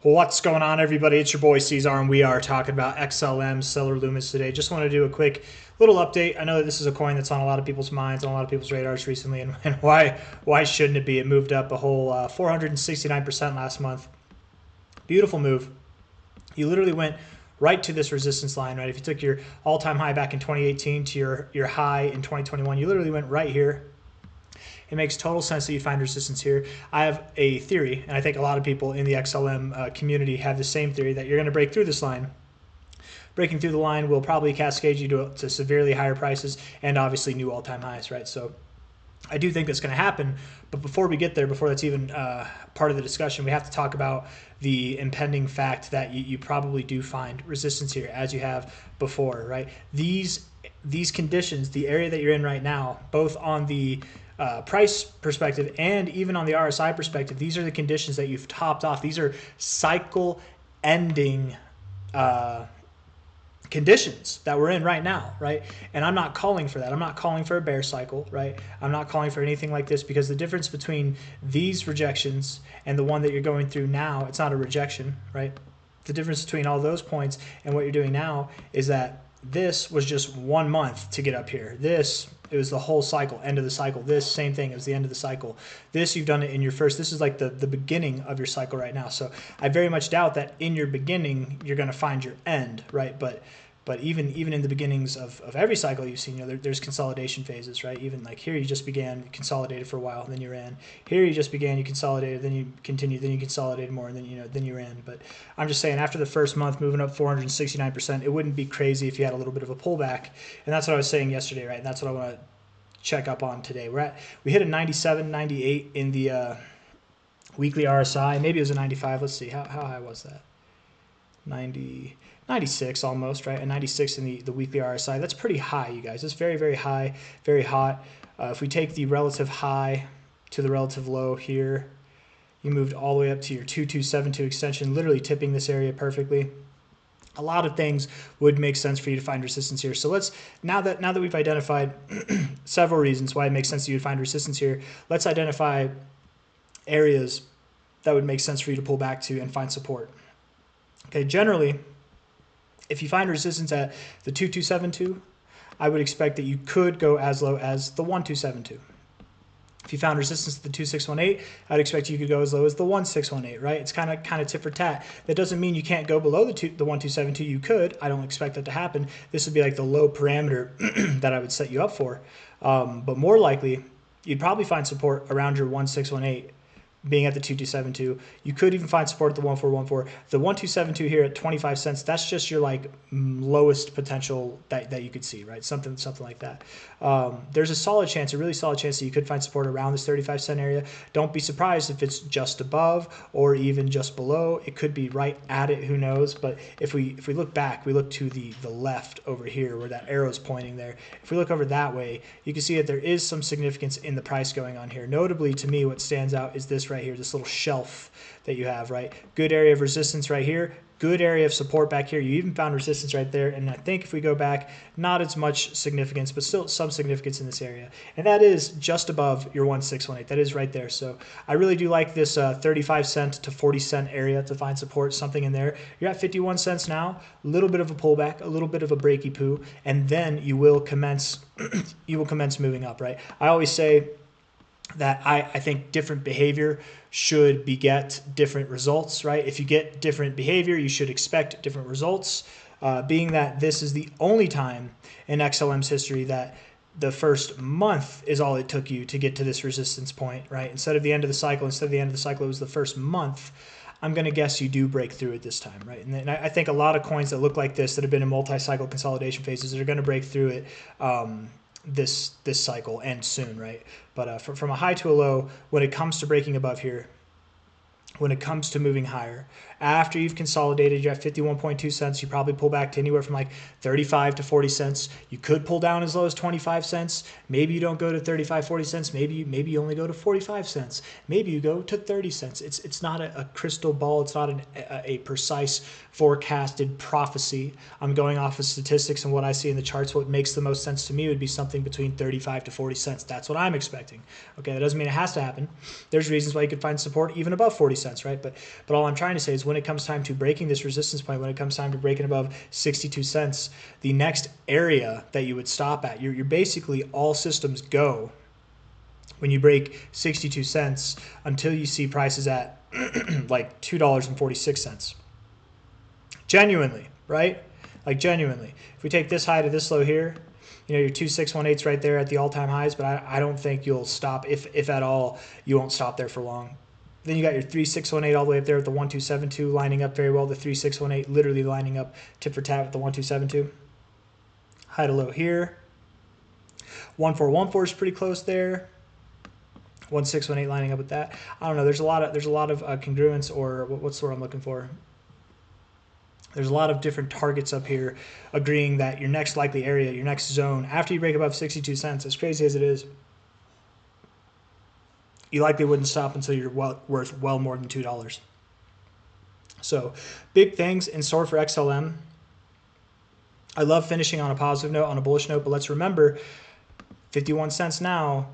What's going on, everybody? It's your boy C-Zar, and we are talking about XLM Stellar Lumens today. Just want to do a quick little update. I know that this is a coin that's on a lot of people's minds, on a lot of people's radars recently, and why shouldn't it be? It moved up a whole 469% last month. Beautiful move. You literally went right to this resistance line, right? If you took your all-time high back in 2018 to your high in 2021, you literally went right here. It makes total sense that you find resistance here. I have a theory, and I think a lot of people in the XLM community have the same theory, that you're going to break through this line. Breaking through the line will probably cascade you to severely higher prices and obviously new all-time highs, right? So I do think that's going to happen, but before we get there, before that's even part of the discussion, we have to talk about the impending fact that you probably do find resistance here, as you have before, right? These conditions, the area that you're in right now, both on the price perspective and even on the RSI perspective, these are the conditions that you've topped off. These are cycle ending conditions that we're in right now, right? And I'm not calling for that. I'm not calling for a bear cycle, right? I'm not calling for anything like this, because the difference between these rejections and the one that you're going through now, it's not a rejection, right? The difference between all those points and what you're doing now is that this was just 1 month to get up here. It was the whole cycle, end of the cycle. This, same thing, it was the end of the cycle. This, you've done it in your first. This is like the beginning of your cycle right now. So I very much doubt that in your beginning you're going to find your end, right? But even in the beginnings of every cycle you've seen, there's consolidation phases, right? Even like here, you just began, consolidated for a while, then you ran. Here you just began, you consolidated, then you continued, then you consolidated more, and then you ran. But I'm just saying, after the first month moving up 469%, it wouldn't be crazy if you had a little bit of a pullback. And that's what I was saying yesterday, right? And that's what I want to check up on today. We hit a 97, 98 in the weekly RSI. Maybe it was a 95. Let's see, how high was that? 96 almost, right? A 96 in the weekly RSI. That's pretty high, you guys. That's very, very high, very hot. If we take the relative high to the relative low here, you moved all the way up to your 2272 extension, literally tipping this area perfectly. A lot of things would make sense for you to find resistance here. So let's, now that we've identified several reasons why it makes sense for you to find resistance here, let's identify areas that would make sense for you to pull back to and find support. Okay, generally, if you find resistance at the 2272, I would expect that you could go as low as the 1272. If you found resistance at the 2618, I'd expect you could go as low as the 1618, right? It's kind of tit for tat. That doesn't mean you can't go below the 1272. You could. I don't expect that to happen. This would be like the low parameter that I would set you up for. But more likely, you'd probably find support around your 1618. Being at the 2272. You could even find support at the 1414. The 1272 here at 25 cents, that's just your like lowest potential that you could see, right? Something like that. There's a solid chance, a really solid chance that you could find support around this 35-cent area. Don't be surprised if it's just above or even just below. It could be right at it, who knows? But if we look back, we look to the left over here where that arrow's pointing there. If we look over that way, you can see that there is some significance in the price going on here. Notably, to me, what stands out is this right here, this little shelf that you have, right? Good area of resistance right here, good area of support back here. You even found resistance right there. And I think if we go back, not as much significance, but still some significance in this area. And that is just above your 1618. That is right there. So I really do like this 35 cent to 40 cent area to find support, something in there. You're at 51 cents now, a little bit of a pullback, a little bit of a breaky poo, and then you will commence moving up, right? I always say that I think different behavior should beget different results, right? If you get different behavior, you should expect different results. Being that this is the only time in XLM's history that the first month is all it took you to get to this resistance point, right? Instead of the end of the cycle, it was the first month. I'm going to guess you do break through it this time, right? And I think a lot of coins that look like this that have been in multi-cycle consolidation phases are going to break through it this cycle and soon, right? But from a high to a low, when it comes to breaking above here, when it comes to moving higher, after you've consolidated, you're at 51.2 cents. You probably pull back to anywhere from like 35 to 40 cents. You could pull down as low as 25 cents. Maybe you don't go to 35, 40 cents. Maybe you only go to 45 cents. Maybe you go to 30 cents. It's not a crystal ball. It's not a precise forecasted prophecy. I'm going off of statistics and what I see in the charts. What makes the most sense to me would be something between 35 to 40 cents. That's what I'm expecting. Okay, that doesn't mean it has to happen. There's reasons why you could find support even above 40 cents. sense, right? But all I'm trying to say is when it comes time to breaking this resistance point, when it comes time to breaking above 62 cents, the next area that you would stop at, you're basically all systems go when you break 62 cents until you see prices at like $2.46. Genuinely, right? Like genuinely. If we take this high to this low here, you know, your 2618's right there at the all-time highs, but I don't think you'll stop, if at all, you won't stop there for long. Then you got your 3618 all the way up there with the 1272 lining up very well. The 3618 literally lining up tit for tat with the 1272. High to low here. 1414 is pretty close there. 1618 lining up with that. I don't know. There's a lot of congruence, or what's the word I'm looking for? There's a lot of different targets up here agreeing that your next likely area, your next zone, after you break above 62 cents, as crazy as it is, you likely wouldn't stop until you're worth well more than $2. So big things in store for XLM. I love finishing on a positive note, on a bullish note, but let's remember 51 cents now,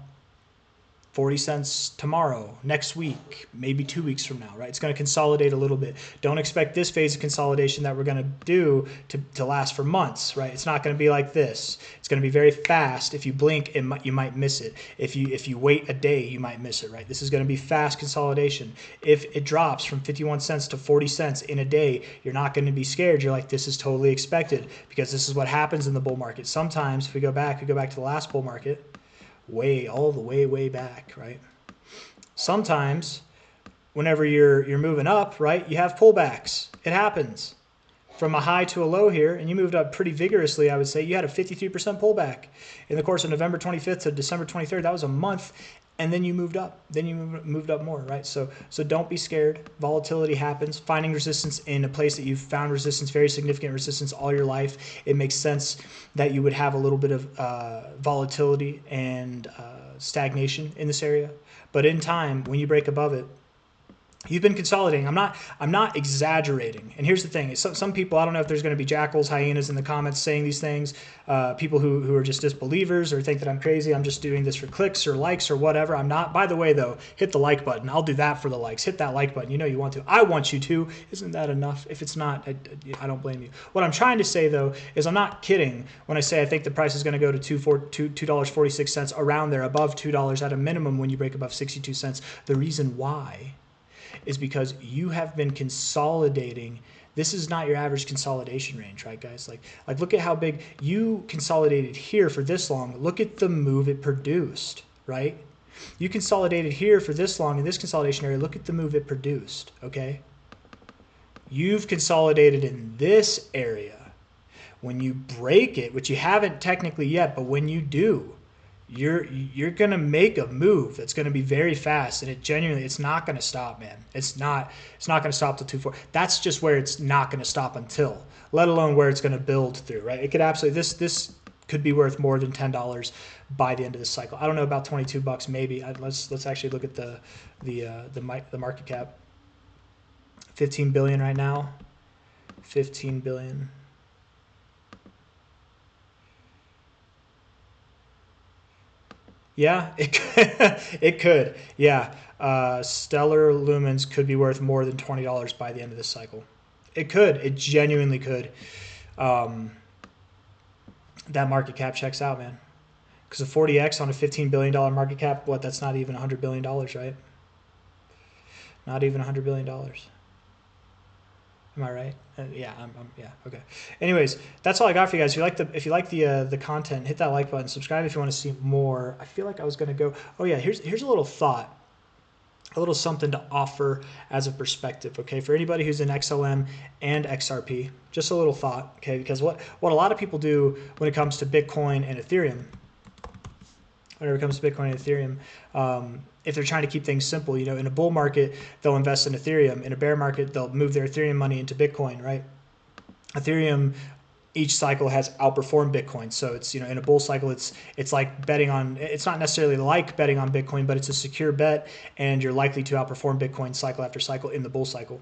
40 cents tomorrow, next week, maybe 2 weeks from now, right? It's going to consolidate a little bit. Don't expect this phase of consolidation that we're going to do to last for months, right? It's not going to be like this. It's going to be very fast. If you blink, you might miss it. If you wait a day, you might miss it, right? This is going to be fast consolidation. If it drops from 51 cents to 40 cents in a day, you're not going to be scared. You're like, this is totally expected, because this is what happens in the bull market. Sometimes if we go back to the last bull market, all the way back, right? Sometimes whenever you're moving up, right, you have pullbacks. It happens. From a high to a low here, and you moved up pretty vigorously, I would say. You had a 53% pullback in the course of November 25th to December 23rd. That was a month, and then you moved up. Then you moved up more, right? So don't be scared. Volatility happens. Finding resistance in a place that you've found resistance, very significant resistance all your life, it makes sense that you would have a little bit of volatility and stagnation in this area. But in time, when you break above it, you've been consolidating. I'm not exaggerating. And here's the thing: some people, I don't know if there's going to be jackals, hyenas in the comments saying these things. People who are just disbelievers or think that I'm crazy. I'm just doing this for clicks or likes or whatever. I'm not. By the way, though, hit the like button. I'll do that for the likes. Hit that like button. You know you want to. I want you to. Isn't that enough? If it's not, I don't blame you. What I'm trying to say, though, is I'm not kidding when I say I think the price is going to go to $2.46, around there, above $2 at a minimum when you break above 62 cents. The reason why is because you have been consolidating. This is not your average consolidation range, right, guys? Like look at how big you consolidated here for this long. Look at the move it produced, right? You consolidated here for this long in this consolidation area. Look at the move it produced, okay? You've consolidated in this area. When you break it, which you haven't technically yet, but when you do, you're going to make a move that's going to be very fast, and it's not going to stop, man. It's not going to stop till 2.4. That's just where it's not going to stop until, let alone where it's going to build through, right? It could absolutely, this could be worth more than $10 by the end of this cycle. I don't know about 22 bucks, maybe. Let's actually look at the market cap. 15 billion right now. 15 billion. Yeah, it could. Yeah, Stellar Lumens could be worth more than $20 by the end of this cycle. It could. It genuinely could. That market cap checks out, man. Because a 40x on a $15 billion market cap, that's not even $100 billion, right? Not even $100 billion. Am I right? Yeah, yeah. Okay. Anyways, that's all I got for you guys. If you like the content, hit that like button. Subscribe if you want to see more. I feel like I was gonna go. Oh yeah, here's a little thought, a little something to offer as a perspective. Okay, for anybody who's in XLM and XRP, just a little thought. Okay, because what a lot of people do when it comes to Bitcoin and Ethereum. Whenever it comes to Bitcoin and Ethereum, if they're trying to keep things simple, in a bull market, they'll invest in Ethereum. In a bear market, they'll move their Ethereum money into Bitcoin, right? Ethereum, each cycle has outperformed Bitcoin. So it's, in a bull cycle, it's like betting on, it's not necessarily like betting on Bitcoin, but it's a secure bet, and you're likely to outperform Bitcoin cycle after cycle in the bull cycle.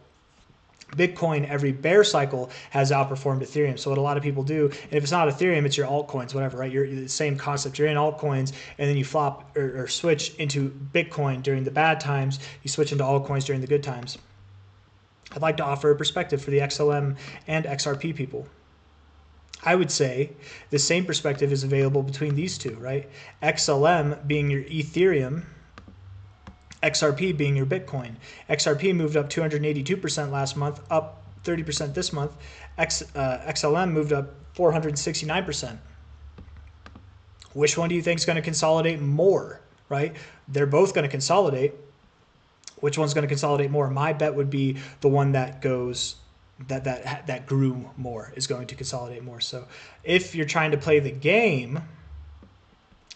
Bitcoin, every bear cycle, has outperformed Ethereum. So what a lot of people do, and if it's not Ethereum, it's your altcoins, whatever, right? You're the same concept. You're in altcoins, and then you flop or switch into Bitcoin during the bad times. You switch into altcoins during the good times. I'd like to offer a perspective for the XLM and XRP people. I would say the same perspective is available between these two, right? XLM being your Ethereum, XRP being your Bitcoin. XRP moved up 282% last month, up 30% this month. XLM moved up 469%. Which one do you think is going to consolidate more, right? They're both going to consolidate. Which one's going to consolidate more? My bet would be the one that goes that grew more is going to consolidate more. So if you're trying to play the game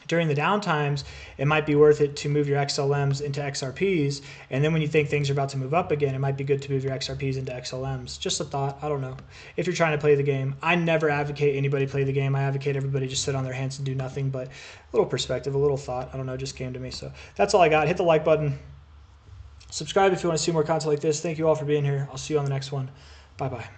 during the down times, it might be worth it to move your XLMs into XRPs. And then when you think things are about to move up again, it might be good to move your XRPs into XLMs. Just a thought. I don't know. If you're trying to play the game, I never advocate anybody play the game. I advocate everybody just sit on their hands and do nothing. But a little perspective, a little thought, I don't know, just came to me. So that's all I got. Hit the like button. Subscribe if you want to see more content like this. Thank you all for being here. I'll see you on the next one. Bye-bye.